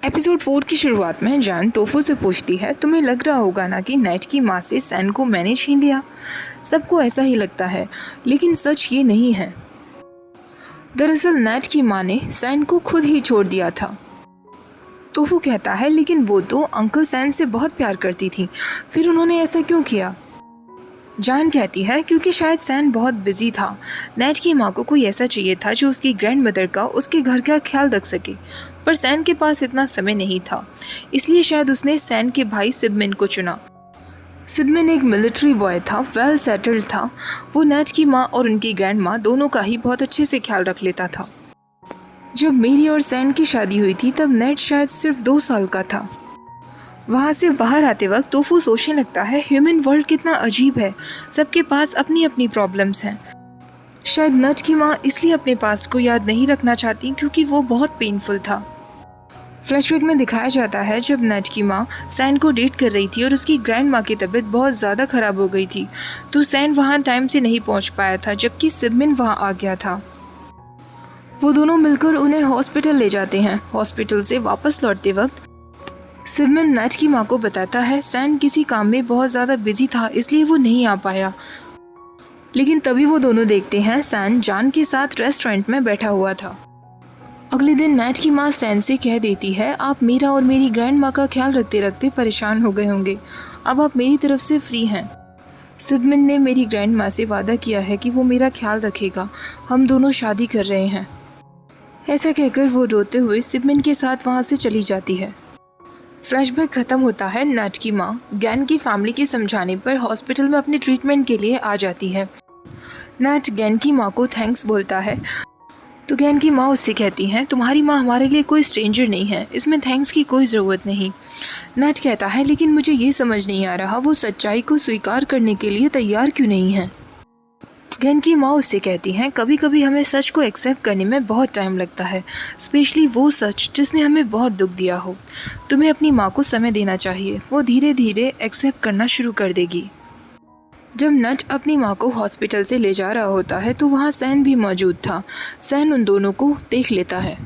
Episode 4 की शुरुआत में जान तोफू से पूछती है, तुम्हें लग रहा होगा ना कि नेट की माँ से सैन को मैंने छीन लिया। सबको ऐसा ही लगता है, लेकिन सच ये नहीं है। दरअसल नेट की माँ ने सैन को खुद ही छोड़ दिया था। तोफू कहता है, लेकिन वो तो अंकल सैन से बहुत प्यार करती थी, फिर उन्होंने ऐसा क्यों किया? जान कहती है, क्योंकि शायद सैन बहुत बिजी था। नेट की माँ को कोई ऐसा चाहिए था जो उसकी ग्रैंडमदर का, उसके घर का ख्याल रख सके, पर सैन के पास इतना समय नहीं था, इसलिए शायद उसने सैन के भाई सिबमिन को चुना। सिबमिन एक मिलिट्री बॉय था, वेल सेटल्ड था। वो नेट की माँ और उनकी ग्रैंड माँ दोनों का ही बहुत अच्छे से ख्याल रख लेता था। जब मेरी और सैन की शादी हुई थी तब नेट शायद सिर्फ 2 साल का था। वहाँ से बाहर आते वक्त तोफू सोचने लगता है, ह्यूमन वर्ल्ड कितना अजीब है, सबके पास अपनी अपनी प्रॉब्लम्स हैं। शायद नेट की माँ इसलिए अपने पास्ट को याद नहीं रखना चाहती क्योंकि वो बहुत पेनफुल था। फ्लैशबैक में दिखाया जाता है जब नेट की माँ सैन को डेट कर रही थी और उसकी ग्रैंड माँ की तबीयत बहुत ज़्यादा ख़राब हो गई थी, तो सैन वहाँ टाइम से नहीं पहुँच पाया था, जबकि सिबमिन वहाँ आ गया था। वो दोनों मिलकर उन्हें हॉस्पिटल ले जाते हैं। हॉस्पिटल से वापस लौटते वक्त सिबमिन नेट की माँ को बताता है, सैन किसी काम में बहुत ज़्यादा बिजी था इसलिए वो नहीं आ पाया। लेकिन तभी वो दोनों देखते हैं सैन जान के साथ रेस्टोरेंट में बैठा हुआ था। अगले दिन नेट की माँ सैन से कह देती है, आप मेरा और मेरी ग्रैंड माँ का ख्याल रखते रखते परेशान हो गए होंगे, अब आप मेरी तरफ से फ्री हैं। सिबमिन ने मेरी ग्रैंड माँ से वादा किया है कि वो मेरा ख्याल रखेगा, हम दोनों शादी कर रहे हैं। ऐसा कहकर वो रोते हुए सिबमिन के साथ वहाँ से चली जाती है। फ्लैशबैक ख़त्म होता है। नेट की माँ गैन की फैमिली के समझाने पर हॉस्पिटल में अपने ट्रीटमेंट के लिए आ जाती है। नेट गैन की माँ को थैंक्स बोलता है, तो गैन की माँ उससे कहती हैं, तुम्हारी माँ हमारे लिए कोई स्ट्रेंजर नहीं है, इसमें थैंक्स की कोई ज़रूरत नहीं। नेट कहता है, लेकिन मुझे ये समझ नहीं आ रहा वो सच्चाई को स्वीकार करने के लिए तैयार क्यों नहीं है। गैन की माँ उससे कहती हैं, कभी कभी हमें सच को एक्सेप्ट करने में बहुत टाइम लगता है, स्पेशली वो सच जिसने हमें बहुत दुख दिया हो। तुम्हें अपनी माँ को समय देना चाहिए, वो धीरे धीरे एक्सेप्ट करना शुरू कर देगी। जब नेट अपनी माँ को हॉस्पिटल से ले जा रहा होता है तो वहाँ सैन भी मौजूद था। सैन उन दोनों को देख लेता है।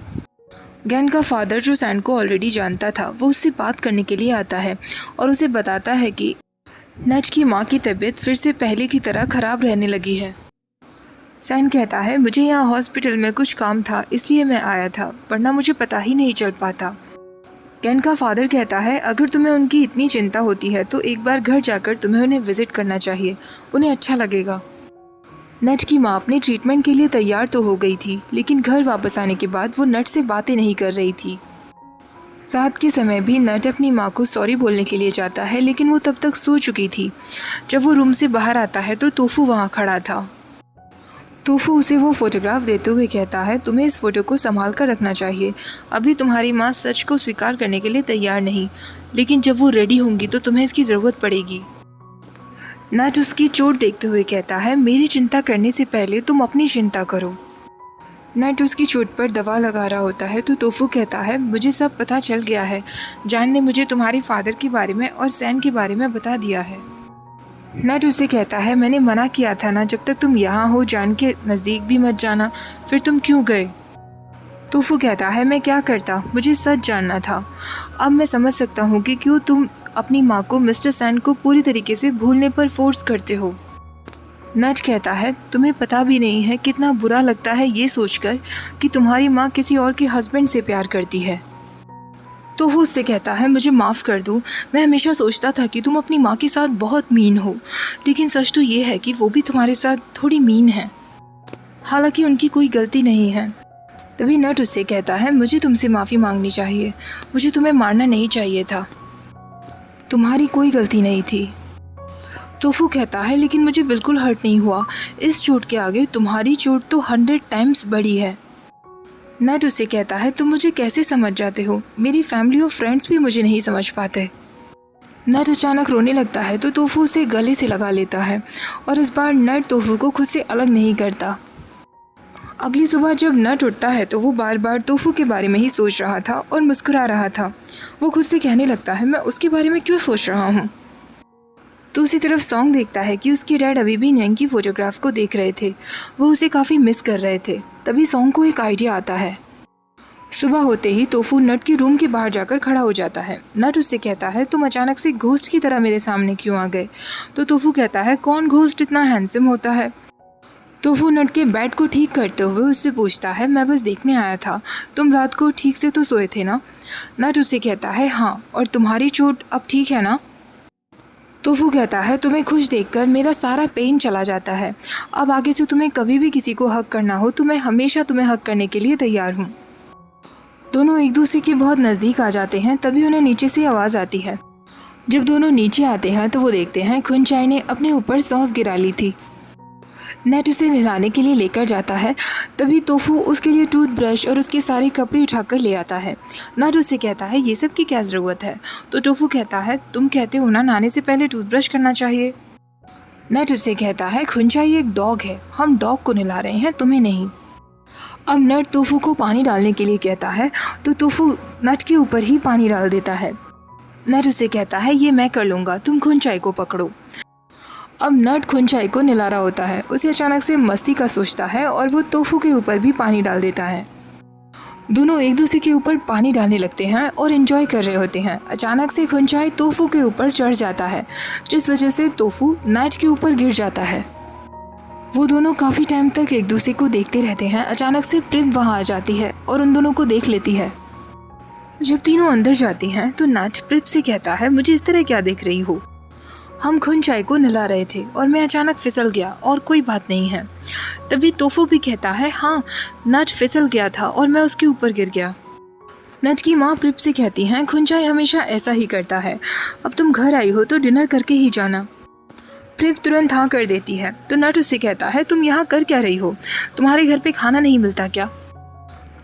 गैन का फादर, जो सैन को ऑलरेडी जानता था, वो उससे बात करने के लिए आता है और उसे बताता है कि नेट की माँ की तबीयत फिर से पहले की तरह ख़राब रहने लगी है। सैन कहता है, मुझे यहाँ हॉस्पिटल में कुछ काम था इसलिए मैं आया था, वरना मुझे पता ही नहीं चल पाता। गैन का फादर कहता है, अगर तुम्हें उनकी इतनी चिंता होती है तो एक बार घर जाकर तुम्हें उन्हें विजिट करना चाहिए, उन्हें अच्छा लगेगा। नेट की माँ अपने ट्रीटमेंट के लिए तैयार तो हो गई थी, लेकिन घर वापस आने के बाद वो नेट से बातें नहीं कर रही थी। रात के समय भी नेट अपनी माँ को सॉरी बोलने के लिए जाता है, लेकिन वो तब तक सो चुकी थी। जब वो रूम से बाहर आता है तो तोफू वहाँ खड़ा था। तोफू उसे वो फोटोग्राफ देते हुए कहता है, तुम्हें इस फोटो को संभाल कर रखना चाहिए। अभी तुम्हारी माँ सच को स्वीकार करने के लिए तैयार नहीं, लेकिन जब वो रेडी होंगी तो तुम्हें इसकी ज़रूरत पड़ेगी। नेट उसकी चोट देखते हुए कहता है, मेरी चिंता करने से पहले तुम अपनी चिंता करो। नेट उसकी चोट पर दवा लगा रहा होता है तो तोफू कहता है, मुझे सब पता चल गया है, जान ने मुझे तुम्हारे फादर के बारे में और सैन के बारे में बता दिया है। नेट उसे कहता है, मैंने मना किया था ना, जब तक तुम यहाँ हो जान के नज़दीक भी मत जाना, फिर तुम क्यों गए? तोफू कहता है, मैं क्या करता, मुझे सच जानना था। अब मैं समझ सकता हूँ कि क्यों तुम अपनी माँ को मिस्टर सैन को पूरी तरीके से भूलने पर फोर्स करते हो। नेट कहता है, तुम्हें पता भी नहीं है कितना बुरा लगता है ये सोचकर कि तुम्हारी माँ किसी और के हस्बैंड से प्यार करती है। तो वो उससे कहता है, मुझे माफ़ कर दो, मैं हमेशा सोचता था कि तुम अपनी माँ के साथ बहुत मीन हो, लेकिन सच तो ये है कि वो भी तुम्हारे साथ थोड़ी मीन है, हालांकि उनकी कोई गलती नहीं है। तभी नेट उससे कहता है, मुझे तुमसे माफ़ी मांगनी चाहिए, मुझे तुम्हें मारना नहीं चाहिए था, तुम्हारी कोई गलती नहीं थी। तोफू कहता है, लेकिन मुझे बिल्कुल हर्ट नहीं हुआ, इस चोट के आगे तुम्हारी चोट तो 100 टाइम्स बड़ी है। नेट उससे कहता है, तुम मुझे कैसे समझ जाते हो, मेरी फैमिली और फ्रेंड्स भी मुझे नहीं समझ पाते। नेट अचानक रोने लगता है तो तोफू उसे गले से लगा लेता है और इस बार नेट तोफू को खुद से अलग नहीं करता। अगली सुबह जब नेट उठता है तो वो बार बार तोफू के बारे में ही सोच रहा था और मुस्कुरा रहा था। वो खुद से कहने लगता है, मैं उसके बारे में क्यों सोच रहा हूँ। तो उसी तरफ सॉन्ग देखता है कि उसके डैड अभी भी नैंग की फ़ोटोग्राफ को देख रहे थे, वो उसे काफ़ी मिस कर रहे थे। तभी सॉन्ग को एक आइडिया आता है। सुबह होते ही तोफू नट के रूम के बाहर जाकर खड़ा हो जाता है। नट उससे कहता है तुम अचानक से घोस्ट की तरह मेरे सामने क्यों आ गए? तो तोफू कहता है कौन घोस्ट इतना हैंडसम होता है? तोफू नट के बेड को ठीक करते हुए उससे पूछता है मैं बस देखने आया था, तुम रात को ठीक से तो सोए थे ना? नट उससे कहता है हाँ, और तुम्हारी चोट अब ठीक है ना? तोफू कहता है तुम्हें खुश देखकर मेरा सारा पेन चला जाता है। अब आगे से तुम्हें कभी भी किसी को हक करना हो तो मैं हमेशा तुम्हें हक करने के लिए तैयार हूँ। दोनों एक दूसरे के बहुत नज़दीक आ जाते हैं। तभी उन्हें नीचे से आवाज़ आती है। जब दोनों नीचे आते हैं तो वो देखते हैं खुनचाई ने अपने ऊपर सॉस गिरा ली थी। नेट उसे नहलाने के लिए लेकर जाता है। तभी तोफू उसके लिए टूथब्रश और उसके सारे कपड़े उठाकर ले आता है। नेट उससे कहता है ये सब की क्या ज़रूरत है? तो टोफू कहता है तुम कहते हो ना नहाने से पहले टूथब्रश करना चाहिए। नेट उससे कहता है खुनचाई एक डॉग है, हम डॉग को नहला रहे हैं, तुम्हें नहीं। अब नट तोफू को पानी डालने के लिए कहता है तो तोफू नट के ऊपर ही पानी डाल देता है। नट उसे कहता है ये मैं कर लूँगा, तुम खुनचाई को पकड़ो। अब नट खुनचाई को नहला रहा होता है। उसे अचानक से मस्ती का सोचता है और वो तोफू के ऊपर भी पानी डाल देता है। दोनों एक दूसरे के ऊपर पानी डालने लगते हैं और एंजॉय कर रहे होते हैं। अचानक से खुनचाई तोफू के ऊपर चढ़ जाता है, जिस वजह से तोफू नट के ऊपर गिर जाता है। वो दोनों काफ़ी टाइम तक एक दूसरे को देखते रहते हैं। अचानक से प्रिप वहाँ आ जाती है और उन दोनों को देख लेती है। जब तीनों अंदर जाती हैं तो नट प्रिप से कहता है मुझे इस तरह क्या देख रही हो? हम खुनचाई को नहला रहे थे और मैं अचानक फिसल गया और कोई बात नहीं है। तभी तोफू भी कहता है हाँ, नट फिसल गया था और मैं उसके ऊपर गिर गया। नट की माँ प्रिप से कहती हैं खुनचाई हमेशा ऐसा ही करता है, अब तुम घर आई हो तो डिनर करके ही जाना। प्रिप तुरंत हाँ कर देती है। तो नट उससे कहता है तुम यहाँ कर क्या रही हो? तुम्हारे घर पे खाना नहीं मिलता क्या?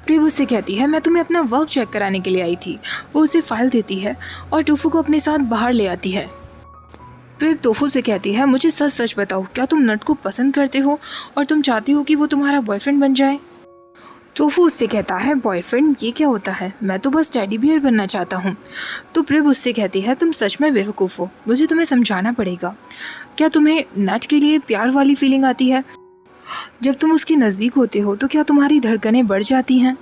प्रिप उससे कहती है मैं तुम्हें अपना वर्क चेक कराने के लिए आई थी। वो उसे फाइल देती है और टोफू को अपने साथ बाहर ले आती है। प्रिप तोफू से कहती है मुझे सच सच बताओ, क्या तुम नट को पसंद करते हो और तुम चाहती हो कि वो तुम्हारा बॉयफ्रेंड बन जाए? तोफू उससे कहता है बॉयफ्रेंड ये क्या होता है, मैं तो बस टेडी बियर बनना चाहता हूँ। तो प्रिप उससे कहती है तुम सच में बेवकूफ़ हो, मुझे तुम्हें समझाना पड़ेगा। क्या तुम्हें नट के लिए प्यार वाली फीलिंग आती है? जब तुम उसके नज़दीक होते हो तो क्या तुम्हारी धड़कनें बढ़ जाती हैं?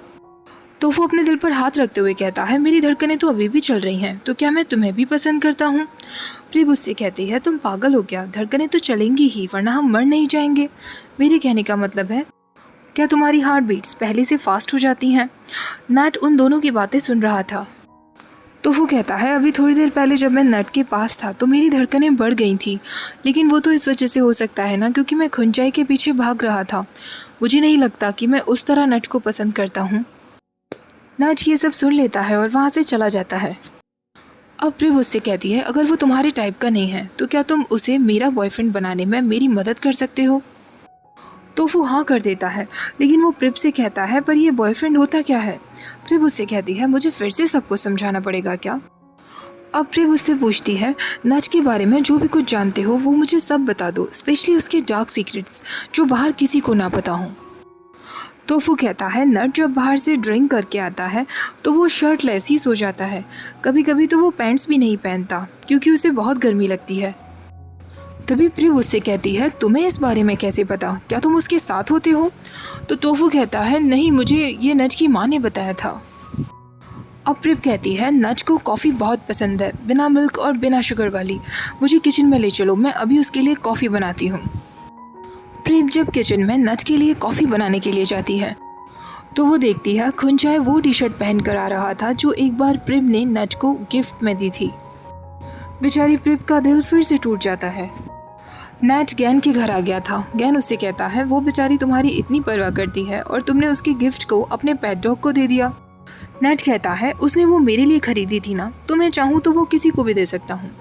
तोफू अपने दिल पर हाथ रखते हुए कहता है मेरी धड़कनें तो अभी भी चल रही हैं, तो क्या मैं तुम्हें भी पसंद करता हूँ? प्रिप उससे कहती है तुम पागल हो क्या, धड़कनें तो चलेंगी ही वरना हम मर नहीं जाएंगे। मेरे कहने का मतलब है क्या तुम्हारी हार्ट बीट्स पहले से फास्ट हो जाती हैं? नट उन दोनों की बातें सुन रहा था। तोफू कहता है अभी थोड़ी देर पहले जब मैं नट के पास था तो मेरी धड़कनें बढ़ गई थी, लेकिन वो तो इस वजह से हो सकता है ना क्योंकि मैं खुनचाई के पीछे भाग रहा था। मुझे नहीं लगता कि मैं उस तरह नट को पसंद करता हूँ। नट ये सब सुन लेता है और वहाँ से चला जाता है। अब प्रिप उससे कहती है अगर वो तुम्हारे टाइप का नहीं है तो क्या तुम उसे मेरा बॉयफ्रेंड बनाने में मेरी मदद कर सकते हो? तोफू हाँ कर देता है, लेकिन वो प्रिप से कहता है पर ये बॉयफ्रेंड होता क्या है? प्रिप उससे कहती है मुझे फिर से सबको समझाना पड़ेगा क्या? अब प्रिप उससे पूछती है नट के बारे में जो भी कुछ जानते हो वो मुझे सब बता दो, स्पेशली उसके डार्क सीक्रेट्स जो बाहर किसी को ना पता हो। तोफू कहता है नट जब बाहर से ड्रिंक करके आता है तो वो शर्टलेस ही सो जाता है। कभी कभी तो वो पैंट्स भी नहीं पहनता क्योंकि उसे बहुत गर्मी लगती है। तभी प्रिप उससे कहती है तुम्हें इस बारे में कैसे पता, क्या तुम उसके साथ होते हो? तो तोफू कहता है नहीं, मुझे ये नट की माँ ने बताया था। अब प्रिप कहती है नट को कॉफ़ी बहुत पसंद है, बिना मिल्क और बिना शुगर वाली। मुझे किचन में ले चलो, मैं अभी उसके लिए कॉफ़ी बनाती हूँ। प्रिप जब किचन में नट के लिए कॉफ़ी बनाने के लिए जाती है तो वो देखती है खुनचाई वो टी शर्ट पहन कर आ रहा था जो एक बार प्रिप ने नट को गिफ्ट में दी थी। बेचारी प्रिप का दिल फिर से टूट जाता है। नट गैन के घर आ गया था। गैन उससे कहता है वो बेचारी तुम्हारी इतनी परवाह करती है और तुमने उसके गिफ्ट को अपने पेट डॉग को दे दिया। नट कहता है उसने वो मेरे लिए खरीदी थी ना, तो मैं चाहूँ तो वो किसी को भी दे सकता हूँ।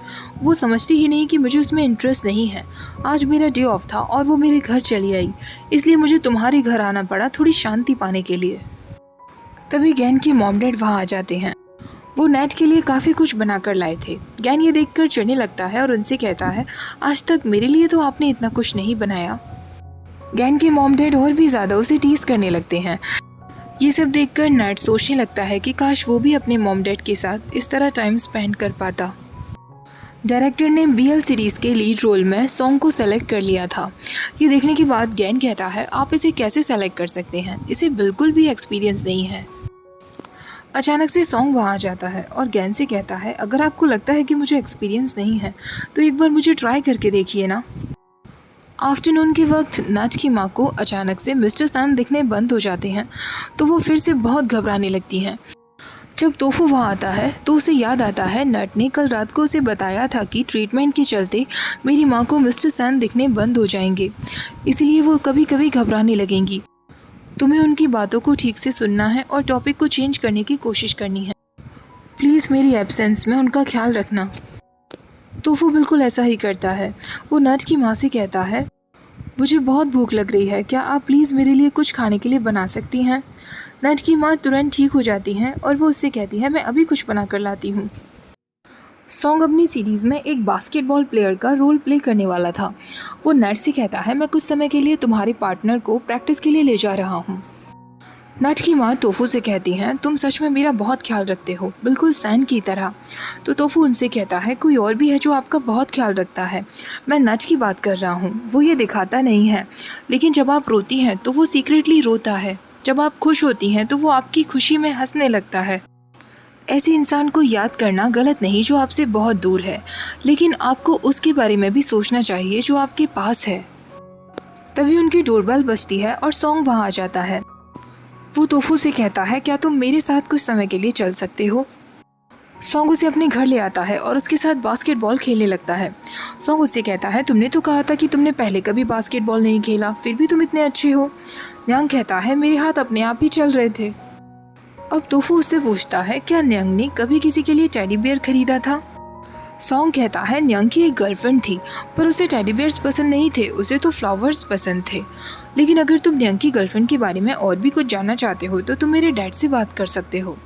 वो समझती ही नहीं कि मुझे उसमें इंटरेस्ट नहीं है। आज मेरा डे ऑफ था और वो मेरे घर चली आई, इसलिए मुझे तुम्हारे घर आना पड़ा थोड़ी शांति पाने के लिए। तभी गैन के मॉम डैड वहाँ आ जाते हैं। वो नट के लिए काफ़ी कुछ बना कर लाए थे। गैन ये देखकर चिढ़ने लगता है और उनसे कहता है आज तक मेरे लिए तो आपने इतना कुछ नहीं बनाया। गैन के मॉम डैड और भी ज़्यादा उसे टीज़ करने लगते हैं। ये सब देखकर नट सोचने लगता है कि काश वो भी अपने मॉम डैड के साथ इस तरह टाइम स्पेंड कर पाता। डायरेक्टर ने BL सीरीज़ के लीड रोल में सॉन्ग को सेलेक्ट कर लिया था। ये देखने के बाद गैन कहता है आप इसे कैसे सेलेक्ट कर सकते हैं, इसे बिल्कुल भी एक्सपीरियंस नहीं है। अचानक से सॉन्ग वहाँ आ जाता है और गैन से कहता है, अगर आपको लगता है कि मुझे एक्सपीरियंस नहीं है तो एक बार मुझे ट्राई करके देखिए ना। आफ्टरनून के वक्त नट की माँ को अचानक से मिस्टर सैन दिखने बंद हो जाते हैं तो वो फिर से बहुत घबराने लगती हैं। जब तोफू वहाँ आता है तो उसे याद आता है नट ने कल रात को उसे बताया था कि ट्रीटमेंट के चलते मेरी माँ को मिस्टर सैन दिखने बंद हो जाएंगे, इसलिए वो कभी कभी घबराने लगेंगी। तुम्हें उनकी बातों को ठीक से सुनना है और टॉपिक को चेंज करने की कोशिश करनी है। प्लीज़ मेरी एब्सेंस में उनका ख्याल रखना। तोफू बिल्कुल ऐसा ही करता है। वो नट की माँ से कहता है, मुझे बहुत भूख लग रही है, क्या आप प्लीज़ मेरे लिए कुछ खाने के लिए बना सकती हैं। नट की माँ तुरंत ठीक हो जाती हैं और वो उससे कहती है, मैं अभी कुछ बना कर लाती हूँ। सॉन्ग अपनी सीरीज़ में एक बास्केटबॉल प्लेयर का रोल प्ले करने वाला था। वो नट से कहता है, मैं कुछ समय के लिए तुम्हारे पार्टनर को प्रैक्टिस के लिए ले जा रहा हूँ। नट की माँ तोफू से कहती हैं, तुम सच में मेरा बहुत ख्याल रखते हो, बिल्कुल सैन की तरह। तो तोफू उनसे कहता है, कोई और भी है जो आपका बहुत ख्याल रखता है। मैं नट की बात कर रहा हूँ। वो ये दिखाता नहीं है, लेकिन जब आप रोती हैं तो वो सीक्रेटली रोता है। जब आप खुश होती हैं तो वो आपकी खुशी में हंसने लगता है। ऐसे इंसान को याद करना गलत नहीं जो आपसे बहुत दूर है, लेकिन आपको उसके बारे में भी सोचना चाहिए जो आपके पास है। तभी उनकी डोरबेल बजती है और सॉन्ग वहाँ आ जाता है। वो तोफू से कहता है, क्या तुम मेरे साथ कुछ समय के लिए चल सकते हो। सॉन्ग उसे अपने घर ले आता है और उसके साथ बास्केटबॉल खेलने लगता है। सॉन्ग उससे कहता है, तुमने तो कहा था कि तुमने पहले कभी बास्केटबॉल नहीं खेला, फिर भी तुम इतने अच्छे हो। न्यांग कहता है, मेरे हाथ अपने आप ही चल रहे थे। अब तोफू उससे पूछता है, क्या न्यांग ने कभी किसी के लिए टेडी बियर खरीदा था। सॉन्ग कहता है, न्यांग की एक गर्लफ्रेंड थी, पर उसे टेडी बियर्स पसंद नहीं थे, उसे तो फ्लावर्स पसंद थे। लेकिन अगर तुम न्यांग की गर्लफ्रेंड के बारे में और भी कुछ जानना चाहते हो तो तुम मेरे डैड से बात कर सकते हो।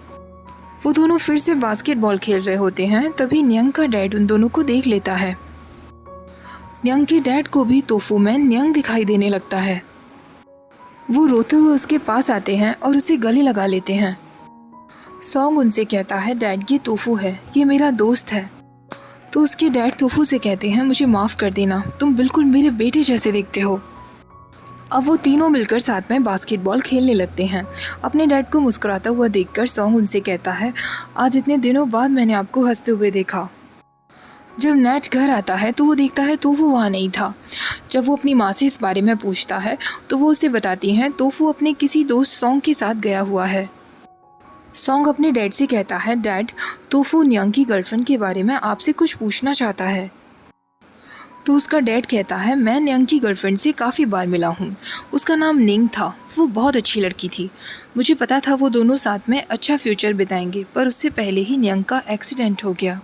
वो दोनों फिर से बास्केटबॉल खेल रहे होते हैं, तभी न्यांग का डैड उन दोनों को देख लेता है। न्यांग के डैड को भी तोफू में न्यांग दिखाई देने लगता है। वो रोते हुए उसके पास आते हैं और उसे गले लगा लेते हैं। सॉन्ग उनसे कहता है, डैड ये तोफू है, ये मेरा दोस्त है। तो उसके डैड तोफू से कहते हैं, मुझे माफ़ कर देना, तुम बिल्कुल मेरे बेटे जैसे दिखते हो। अब वो तीनों मिलकर साथ में बास्केटबॉल खेलने लगते हैं। अपने डैड को मुस्कुराता हुआ देखकर सॉन्ग उनसे कहता है, आज इतने दिनों बाद मैंने आपको हंसते हुए देखा। जब नैट घर आता है तो वो देखता है तोफू वहाँ नहीं था। जब वो अपनी माँ से इस बारे में पूछता है तो वो उसे बताती हैं तोफू अपने किसी दोस्त सॉन्ग के साथ गया हुआ है। सॉन्ग अपने डैड से कहता है, डैड तोफू न्यांग की गर्लफ्रेंड के बारे में आपसे कुछ पूछना चाहता है। तो उसका डैड कहता है, मैं न्यांग की गर्लफ्रेंड से काफ़ी बार मिला हूँ, उसका नाम निंग था, वो बहुत अच्छी लड़की थी। मुझे पता था वो दोनों साथ में अच्छा फ्यूचर बिताएंगे, पर उससे पहले ही न्यांग का एक्सीडेंट हो गया।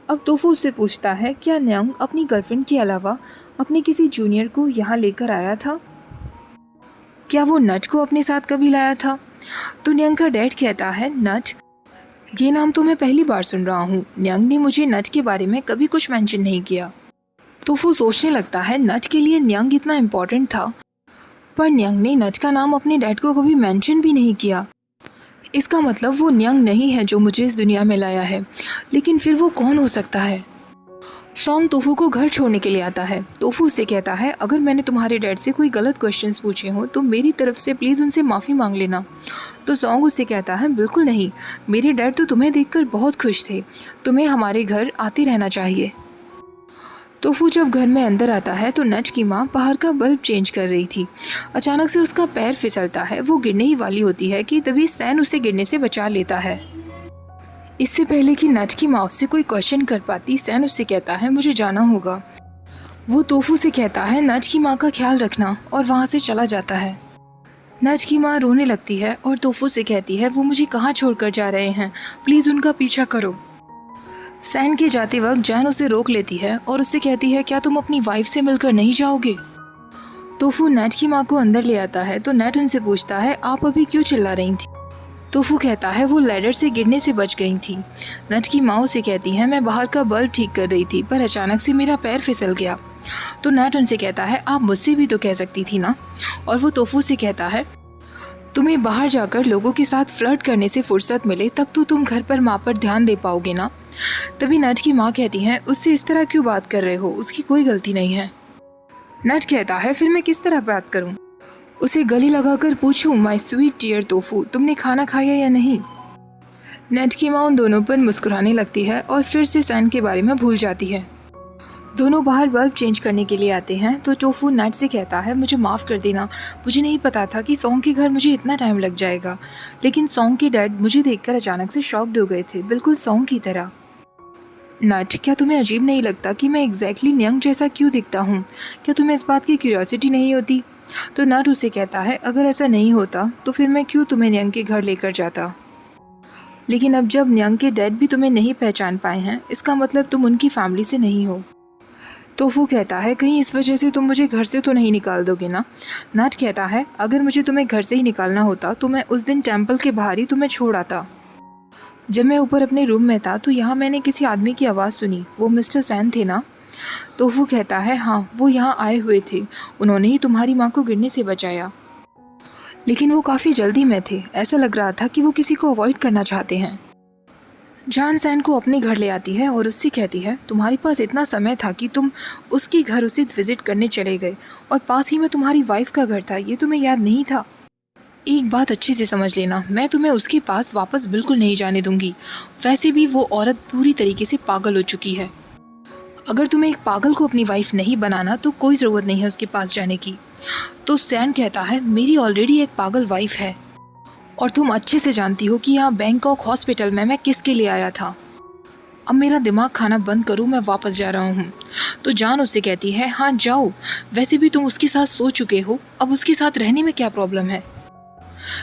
अब तोफू उससे पूछता है, क्या न्यांग अपनी गर्लफ्रेंड के अलावा अपने किसी जूनियर को यहाँ लेकर आया था? क्या वो नट को अपने साथ कभी लाया था? तो न्यांग का डैड कहता है, नट, ये नाम तो मैं पहली बार सुन रहा हूँ। न्यांग ने मुझे नट के बारे में कभी कुछ मेंशन नहीं किया। तोफू सोचने लगता है नट के लिए न्यांग इतना इम्पोर्टेंट था, पर न्यांग ने नट का नाम अपने डैड को कभी मेंशन भी नहीं किया। इसका मतलब वो न्यांग नहीं है जो मुझे इस दुनिया में लाया है। लेकिन फिर वो कौन हो सकता है? सॉन्ग तोफू को घर छोड़ने के लिए आता है। तोफू उससे कहता है, अगर मैंने तुम्हारे डैड से कोई गलत क्वेश्चंस पूछे हों तो मेरी तरफ से प्लीज़ उनसे माफ़ी मांग लेना। तो सॉन्ग उससे कहता है, बिल्कुल नहीं, मेरे डैड तो तुम्हें देखकर बहुत खुश थे, तुम्हें हमारे घर आते रहना चाहिए। तोफू जब घर में अंदर आता है तो नट की माँ बाहर का बल्ब चेंज कर रही थी। अचानक से उसका पैर फिसलता है, वो गिरने ही वाली होती है कि तभी सैन उसे गिरने से बचा लेता है। इससे पहले कि नट की माँ उससे कोई क्वेश्चन कर पाती, सैन उससे कहता है, मुझे जाना होगा। वो तोफू से कहता है, नट की माँ का ख्याल रखना, और वहाँ से चला जाता है। नट की माँ रोने लगती है और तोफू से कहती है, वो मुझे कहाँ छोड़कर जा रहे हैं, प्लीज़ उनका पीछा करो। सैन के जाते वक्त जैन उसे रोक लेती है और उससे कहती है, क्या तुम अपनी वाइफ से मिलकर नहीं जाओगे? तोफू नट की माँ को अंदर ले आता है तो नट उनसे पूछता है, आप अभी क्यों चिल्ला रही थी? तोफू कहता है, वो लैडर से गिरने से बच गई थी। नट की माँ उसे कहती है, मैं बाहर का बल्ब ठीक कर रही थी, पर अचानक से मेरा पैर फिसल गया। तो नट उनसे कहता है, आप मुझसे भी तो कह सकती थी ना। और वो तोफू से कहता है, तुम्हें बाहर जाकर लोगों के साथ फ्लर्ट करने से फुर्सत मिले तब तो तुम घर पर माँ पर ध्यान दे पाओगे ना। तभी नट की माँ कहती है, उससे इस तरह क्यों बात कर रहे हो, उसकी कोई गलती नहीं है। नट कहता है, फिर मैं किस तरह बात करूँ? उसे गले लगाकर पूछूं, माय स्वीट डियर तोफू, तुमने खाना खाया या नहीं? नेट की माँ उन दोनों पर मुस्कुराने लगती है और फिर से सैन के बारे में भूल जाती है। दोनों बाहर बल्ब चेंज करने के लिए आते हैं तो टोफू नेट से कहता है, मुझे माफ़ कर देना, मुझे नहीं पता था कि सॉन्ग के घर मुझे इतना टाइम लग जाएगा। लेकिन सॉन्ग के डैड मुझे देखकर अचानक से शॉक्ड हो गए थे, बिल्कुल सॉन्ग की तरह। नट, क्या तुम्हें अजीब नहीं लगता कि मैं एग्जैक्टली न्यंग जैसा क्यों दिखता हूँ? क्या तुम्हें इस बात की क्यूरियोसिटी नहीं होती? तो नट उसे कहता है, अगर ऐसा नहीं होता तो फिर मैं क्यों तुम्हें न्यंग के घर लेकर जाता? लेकिन अब जब न्यंग के डैड भी तुम्हें नहीं पहचान पाए हैं, इसका मतलब तुम उनकी फैमिली से नहीं हो। टोफू कहता है, कहीं इस वजह से तुम मुझे घर से तो नहीं निकाल दोगे ना? नट कहता है, अगर मुझे तुम्हें घर से ही निकालना होता तो मैं उस दिन टेम्पल के बाहर ही तुम्हें छोड़ आता। जब मैं ऊपर अपने रूम में था तो यहाँ मैंने किसी आदमी की आवाज़ सुनी, वो मिस्टर सैन थे ना? टोफू कहता है, हाँ, वो यहाँ आए हुए थे, उन्होंने ही तुम्हारी माँ को गिरने से बचाया। लेकिन वो काफ़ी जल्दी में थे, ऐसा लग रहा था कि वो किसी को अवॉइड करना चाहते हैं। जान सैन को अपने घर ले आती है और उससे कहती है, तुम्हारे पास इतना समय था कि तुम उसके घर उसे विजिट करने चले गए और पास ही में तुम्हारी वाइफ का घर था, ये तुम्हें याद नहीं था? एक बात अच्छे से समझ लेना, मैं तुम्हें उसके पास वापस बिल्कुल नहीं जाने दूंगी। वैसे भी वो औरत पूरी तरीके से पागल हो चुकी है। अगर तुम्हें एक पागल को अपनी वाइफ नहीं बनाना तो कोई ज़रूरत नहीं है उसके पास जाने की। तो सैन कहता है, मेरी ऑलरेडी एक पागल वाइफ है और तुम अच्छे से जानती हो कि यहाँ बैंकॉक हॉस्पिटल में मैं किसके लिए आया था। अब मेरा दिमाग खाना बंद करो, मैं वापस जा रहा हूँ। तो जान उससे कहती है, हाँ जाओ, वैसे भी तुम उसके साथ सो चुके हो, अब उसके साथ रहने में क्या प्रॉब्लम है?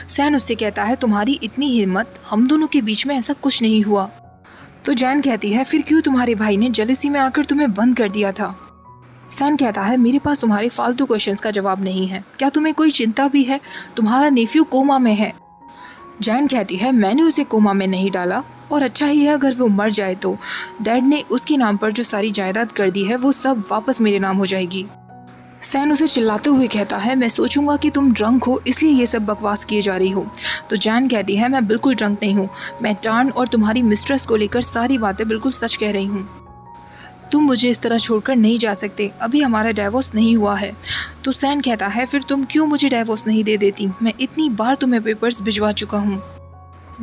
सैन उससे कहता है, तुम्हारी इतनी हिम्मत, हम दोनों के बीच में ऐसा कुछ नहीं हुआ। तो जैन कहती है, फिर क्यों तुम्हारे भाई ने जेलसी में आकर तुम्हें बंद कर दिया था? सैन कहता है, मेरे पास तुम्हारे फालतू क्वेश्चंस का जवाब नहीं है। क्या तुम्हें कोई चिंता भी है? तुम्हारा नेफ्यू कोमा में है। जैन कहती है, मैंने उसे कोमा में नहीं डाला और अच्छा ही है अगर वो मर जाए तो। डैड ने उसके नाम पर जो सारी जायदाद कर दी है वो सब वापस मेरे नाम हो जाएगी। सैन उसे चिल्लाते हुए कहता है, मैं सोचूंगा कि तुम ड्रंक हो इसलिए ये सब बकवास किए जा रही हो। तो जैन कहती है, मैं बिल्कुल ड्रंक नहीं हूँ, मैं टार्न और तुम्हारी मिस्ट्रेस को लेकर सारी बातें बिल्कुल सच कह रही हूँ। तुम मुझे इस तरह छोड़कर नहीं जा सकते, अभी हमारा डाइवोर्स नहीं हुआ है। तो सैन कहता है, फिर तुम क्यों मुझे डाइवोर्स नहीं दे देती? मैं इतनी बार तुम्हें पेपर्स भिजवा चुका हूँ।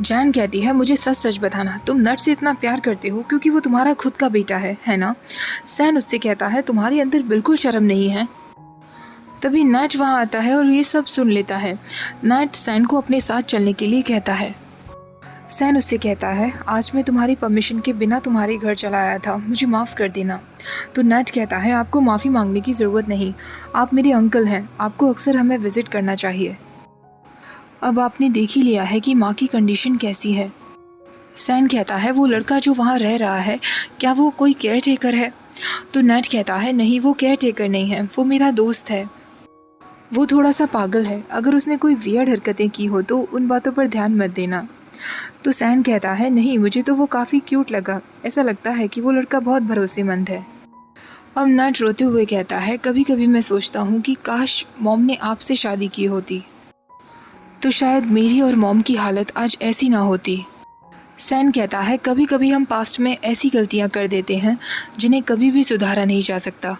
जैन कहती है, मुझे सच सच बताना, तुम नट से इतना प्यार करते हो क्योंकि वो तुम्हारा खुद का बेटा है ना? सैन उससे कहता है, तुम्हारे अंदर बिल्कुल शर्म नहीं है। तभी नट वहाँ आता है और ये सब सुन लेता है। नट सैन को अपने साथ चलने के लिए कहता है। सैन उससे कहता है, आज मैं तुम्हारी परमिशन के बिना तुम्हारे घर चला आया था, मुझे माफ़ कर देना। तो नट कहता है, आपको माफ़ी मांगने की ज़रूरत नहीं, आप मेरे अंकल हैं, आपको अक्सर हमें विज़िट करना चाहिए। अब आपने देख ही लिया है कि माँ की कंडीशन कैसी है। सैन कहता है, वो लड़का जो वहाँ रह रहा है, क्या वो कोई केयर टेकर है? तो नट कहता है, नहीं, वो केयर टेकर नहीं है, वो मेरा दोस्त है। वो थोड़ा सा पागल है, अगर उसने कोई वियर्ड हरकतें की हो तो उन बातों पर ध्यान मत देना। तो सैन कहता है, नहीं, मुझे तो वो काफ़ी क्यूट लगा, ऐसा लगता है कि वो लड़का बहुत भरोसेमंद है। अब नट रोते हुए कहता है, कभी कभी मैं सोचता हूँ कि काश मॉम ने आपसे शादी की होती तो शायद मेरी और मॉम की हालत आज ऐसी ना होती। सैन कहता है, कभी कभी हम पास्ट में ऐसी गलतियाँ कर देते हैं जिन्हें कभी भी सुधारा नहीं जा सकता।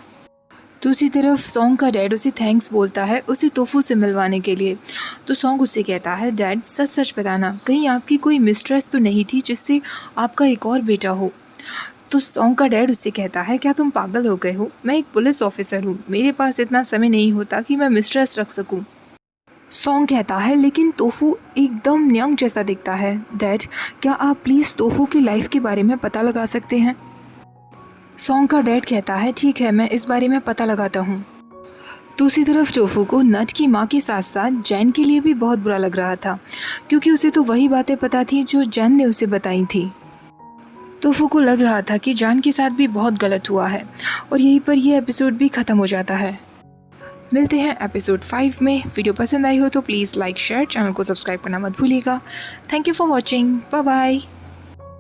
दूसरी तरफ सॉन्ग का डैड उसे थैंक्स बोलता है उसे टोफू से मिलवाने के लिए। तो सॉन्ग उससे कहता है, डैड सच सच बताना, कहीं आपकी कोई मिस्ट्रेस तो नहीं थी जिससे आपका एक और बेटा हो? तो सॉन्ग का डैड उससे कहता है, क्या तुम पागल हो गए हो? मैं एक पुलिस ऑफिसर हूँ, मेरे पास इतना समय नहीं होता कि मैं मिस्ट्रेस रख सकूँ। सॉन्ग कहता है, लेकिन टोफू एकदम न्यंग जैसा दिखता है। डैड, क्या आप प्लीज़ टोफू की लाइफ के बारे में पता लगा सकते हैं? सॉन्ग का डैड कहता है, ठीक है, मैं इस बारे में पता लगाता हूँ। दूसरी तरफ टोफू को नट की माँ के साथ साथ जैन के लिए भी बहुत बुरा लग रहा था, क्योंकि उसे तो वही बातें पता थी जो जैन ने उसे बताई थी। टोफू को लग रहा था कि जैन के साथ भी बहुत गलत हुआ है और यहीं पर यह एपिसोड भी ख़त्म हो जाता है। मिलते हैं एपिसोड 5 में। वीडियो पसंद आई हो तो प्लीज़ लाइक शेयर, चैनल को सब्सक्राइब करना मत भूलिएगा। Thank you for watching, bye bye.